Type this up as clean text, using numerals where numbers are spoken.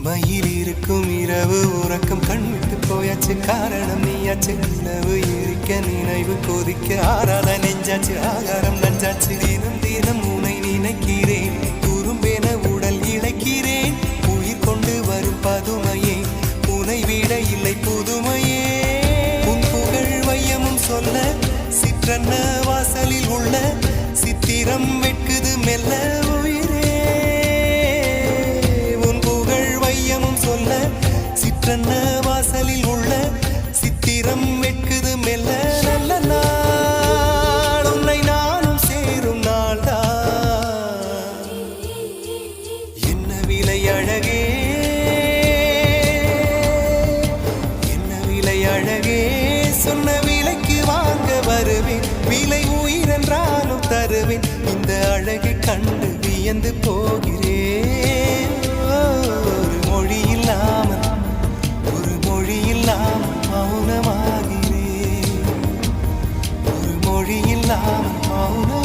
இமையில் இருக்கும் இரவு உறக்கம் கண்விட்டு போயாச்சு காரணம் நீயாச்சு நிலவு எரிக்க நினைவு கொதிக்க ஆறாத நெஞ்சாச்சு ஆகாரம் நஞ்சாச்சு தினம் தினம் உனை நினைக்கிறேன் குறும்பென உடல் இழைக்கிறேன் உயிர் கொண்டு வரும் பதுமையே உனை விட இல்லை புதுமையே உன் புகழ் வையமும் சொல்ல சிற்றன்ன வாசலில் உள்ள சித்திரம் வெட்குது மெல்ல உயிரே உன் புகழ் வையமும் சொல்ல சிற்றன்ன வாசலில் உள்ள சித்திரம் வெட்குது மெல்ல நல்ல நாள் உன்னை நானும் சேரும் நாள்தான் என்ன விலை அழகே என்ன விலை அழகே சொன்ன விலைக்கு வாங்க வருவேன் விலை உயிரென்றாலும் தருவேன் இந்த அழகை கண்டு வியந்து போகிறேன் ஒரு மொழி இல்லாமல் மௌனமாகிறேன் ஒரு மொழி இல்லாமல் மௌன